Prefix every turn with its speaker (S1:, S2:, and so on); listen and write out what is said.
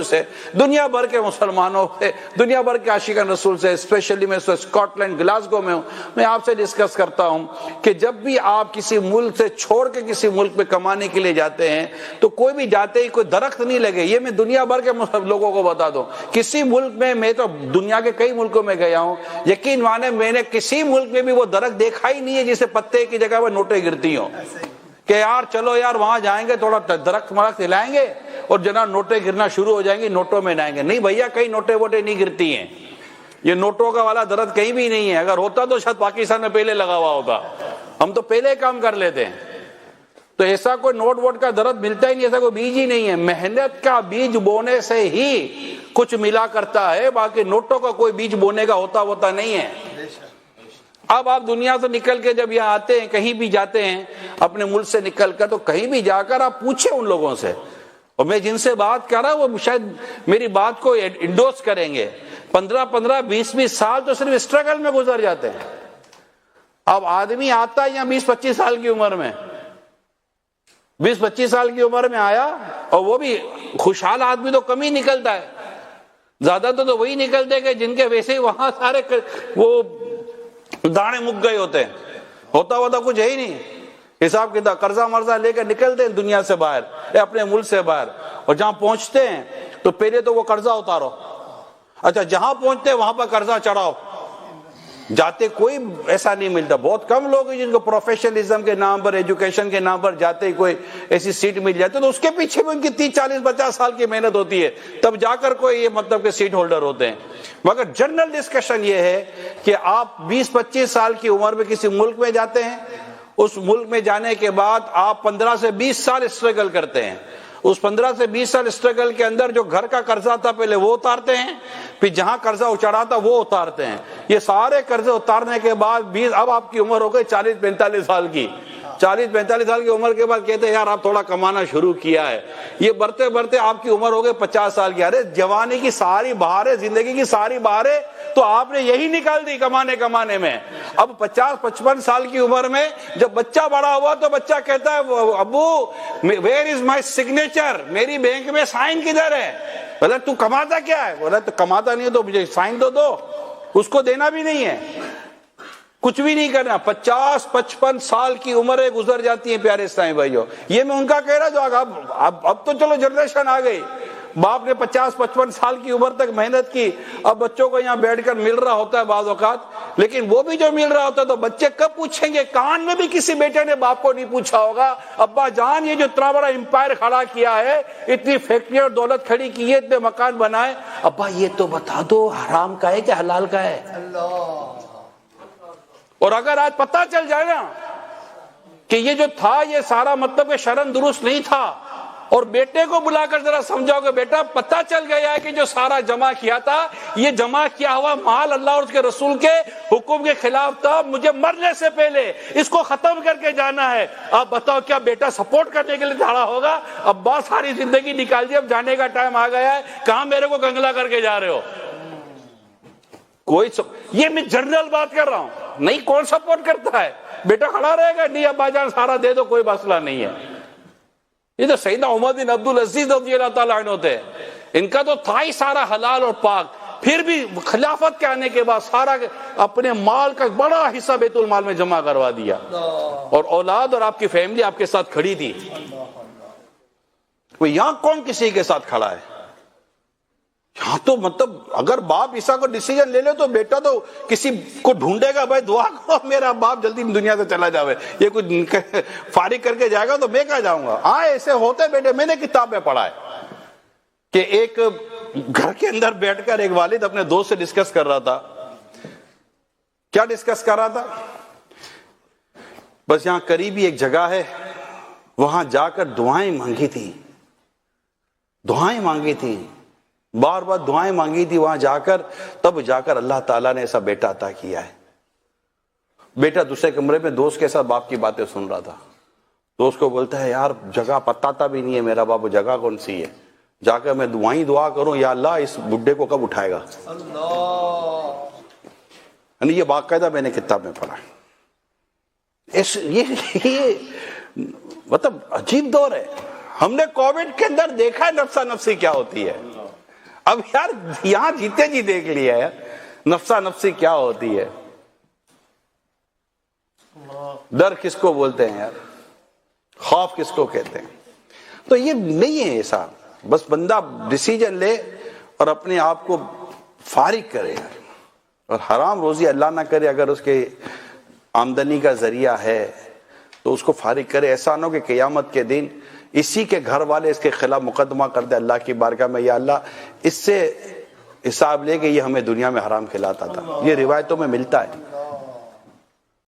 S1: سے، دنیا بھر کے مسلمانوں سے، دنیا بھر کے عاشقان رسول سے، اسپیشلی میں اسکاٹ لینڈ گلاسگو میں ہوں، میں آپ سے ڈسکس کرتا ہوں کہ جب بھی آپ کسی ملک سے چھوڑ کے کسی ملک میں کمانے کے لیے جاتے ہیں تو کوئی بھی جاتے ہی کوئی درخت نہیں لگے. یہ میں دنیا بھر کے لوگوں کو بتا دوں، کسی ملک میں تو دنیا کے کئی ملکوں میں گیا ہوں، یقین مانے میں نے کسی ملک میں بھی وہ درخت دیکھا ہی نہیں ہے جسے پتے کی جگہ وہ نوٹیں گرتی ہوں کہ یار چلو یار وہاں جائیں گے تھوڑا درخت مرخت ہلائیں گے اور جناب نوٹیں گرنا شروع ہو جائیں گی، نوٹوں میں جائیں گے. نہیں بھیا، کئی نوٹیں ووٹیں نہیں گرتی ہیں. یہ نوٹوں کا والا درخت کہیں بھی نہیں ہے. اگر ہوتا تو شاید پاکستان میں پہلے لگا ہوا ہوتا، ہم تو پہلے کام کر لیتے ہیں. تو ایسا کوئی نوٹ ووٹ کا درخت ملتا ہی نہیں، ایسا کوئی بیج ہی نہیں ہے. محنت کا بیج بونے سے ہی کچھ ملا کرتا ہے، باقی نوٹوں کا کوئی بیج بونے کا ہوتا نہیں ہے. اب آپ دنیا سے نکل کے جب یہاں آتے ہیں، کہیں بھی جاتے ہیں اپنے ملک سے نکل کر، تو کہیں بھی جا کر آپ پوچھیں ان لوگوں سے، اور میں جن سے بات کر رہا ہوں وہ شاید میری بات کو انڈورس کریں گے. 15 20 سال تو صرف اسٹرگل میں گزر جاتے ہیں. اب آدمی آتا ہے یہاں 20-25 سال کی عمر میں، 20-25 سال کی عمر میں آیا، اور وہ بھی خوشحال آدمی تو کم ہی نکلتا ہے. زیادہ تو وہی نکلتے کہ جن کے ویسے ہی وہاں سارے وہ دانے مک گئے ہوتے ہیں، ہوتا کچھ ہے ہی نہیں. حساب کتاب قرضہ مرضہ لے کر نکلتے ہیں دنیا سے باہر یا اپنے ملک سے باہر، اور جہاں پہنچتے ہیں تو پہلے تو وہ قرضہ اتارو، اچھا جہاں پہنچتے ہیں وہاں پر قرضہ چڑھاؤ. جاتے کوئی ایسا نہیں ملتا. بہت کم لوگ ہیں جن کو پروفیشنلزم کے نام پر، ایجوکیشن کے نام پر جاتے ہی کوئی ایسی سیٹ مل جاتی تو اس کے پیچھے بھی ان کی 30-40-50 سال کی محنت ہوتی ہے، تب جا کر کوئی یہ مطلب کہ سیٹ ہولڈر ہوتے ہیں. مگر جنرل ڈسکشن یہ ہے کہ آپ 20-25 سال کی عمر میں کسی ملک میں جاتے ہیں، اس ملک میں جانے کے بعد آپ 15 سے 20 سال اسٹرگل کرتے ہیں. اس 15 سے 20 سال اسٹرگل کے اندر جو گھر کا قرضہ تھا پہلے وہ اتارتے ہیں، پھر جہاں قرضہ چڑھا تھا وہ اتارتے ہیں. یہ سارے قرضے اتارنے کے بعد اب آپ کی عمر ہو گئی 40-45 سال کی. 40-45 سال کی عمر کے بعد کہتے ہیں یار آپ تھوڑا کمانا شروع کیا ہے. یہ بڑھتے بڑھتے آپ کی عمر ہو گئی 50 سال کی. ارے جوانی کی ساری بہاریں، زندگی کی ساری بہاریں تو آپ نے یہی نکال دی کمانے میں. اب 50-55 سال کی عمر میں جب بچہ بڑا ہوا تو بچہ کہتا ہے ابو ویئر از مائی سگنیچر، میری بینک میں سائن کدھر ہے؟ بولا تو کماتا کیا ہے؟ بولا تو کماتا نہیں ہے تو مجھے سائن تو دو. اس کو دینا بھی نہیں ہے، کچھ بھی نہیں کرنا. 50-55 سال کی عمریں گزر جاتی ہیں پیارے اسلامی بھائیوں. یہ میں ان کا کہہ رہا جو اب تو چلو جنریشن آ گئی، باپ نے 50-55 سال کی عمر تک محنت کی، اب بچوں کو یہاں بیٹھ کر مل رہا ہوتا ہے بعض اوقات. لیکن وہ بھی جو مل رہا ہوتا ہے تو بچے کب پوچھیں گے؟ کان میں بھی کسی بیٹے نے باپ کو نہیں پوچھا ہوگا ابا جان یہ جو اتنا بڑا امپائر کھڑا کیا ہے، اتنی فیکٹری اور دولت کھڑی کی ہے، اتنے مکان بنائے، ابا یہ تو بتا دو حرام کا ہے کہ حلال کا ہے؟ اور اگر آج پتہ چل جائے نا کہ یہ جو تھا یہ سارا مطلب کہ شرن درست نہیں تھا، اور بیٹے کو بلا کر ذرا سمجھاؤ کہ بیٹا پتہ چل گیا ہے کہ جو سارا جمع کیا تھا یہ جمع کیا ہوا مال اللہ اور اس کے رسول کے حکم کے خلاف تھا، مجھے مرنے سے پہلے اس کو ختم کر کے جانا ہے. آپ بتاؤ کیا بیٹا سپورٹ کرنے کے لیے کھڑا ہوگا؟ ابا ساری زندگی نکال دی، اب جانے کا ٹائم آ گیا ہے، کہاں میرے کو گنگلا کر کے جا رہے ہو؟ یہ میں جنرل بات کر رہا ہوں. نہیں، کون سپورٹ کرتا ہے؟ بیٹا کھڑا رہے گا، نہیں ابا جان سارا دے دو، کوئی مسئلہ نہیں ہے. یہ تو سیدنا عمر بن عبدالعزیز رضی اللہ تعالیٰ عنہ تھے، ان کا تو تھا ہی سارا حلال اور پاک، پھر بھی خلافت کے آنے کے بعد سارا اپنے مال کا بڑا حصہ بیت المال میں جمع کروا دیا، اور اولاد اور آپ کی فیملی آپ کے ساتھ کھڑی تھی. یہاں کون کسی کے ساتھ کھڑا ہے؟ یہاں تو مطلب اگر باپ ایسا کو ڈیسیجن لے لے تو بیٹا تو کسی کو ڈھونڈے گا، بھائی دعا کرو میرا باپ جلدی دنیا سے چلا جاوے، یہ کچھ فارغ کر کے جائے گا تو میں کہاں جاؤں گا. ہاں ایسے ہوتے بیٹے. میں نے کتاب میں پڑھا ہے کہ ایک گھر کے اندر بیٹھ کر ایک والد اپنے دوست سے ڈسکس کر رہا تھا. کیا ڈسکس کر رہا تھا؟ بس یہاں قریبی ایک جگہ ہے، وہاں جا کر دعائیں مانگی تھی، بار بار دعائیں مانگی تھی وہاں جا کر، تب جا کر اللہ تعالیٰ نے ایسا بیٹا عطا کیا ہے. بیٹا دوسرے کمرے میں دوست کے ساتھ باپ کی باتیں سن رہا تھا. دوست کو بولتا ہے یار جگہ پتہ بھی نہیں ہے میرا باپ، جگہ کون سی ہے؟ جا کر میں دعا کروں یا اللہ اس بڈھے کو کب اٹھائے گا؟ یعنی یہ باقاعدہ میں نے کتاب میں پڑھا. یہ مطلب عجیب دور ہے. ہم نے کووڈ کے اندر دیکھا ہے نفسا نفسی کیا ہوتی ہے. اب یار یہاں جیتے جی دیکھ لیا ہے نفسا نفسی کیا ہوتی ہے. ڈر کس کو بولتے ہیں یار, خوف کس کو کہتے ہیں؟ تو یہ نہیں ہے ایسا. بس بندہ ڈیسیجن لے اور اپنے آپ کو فارغ کرے اور حرام روزی اللہ نہ کرے. اگر اس کے آمدنی کا ذریعہ ہے تو اس کو فارغ کرے. ایسا نہ ہو کہ قیامت کے دن اسی کے گھر والے اس کے خلاف مقدمہ کر دے اللہ کی بارگاہ میں, یا اللہ اس سے حساب لے کہ یہ ہمیں دنیا میں حرام کھلاتا تھا. یہ روایتوں میں ملتا ہے.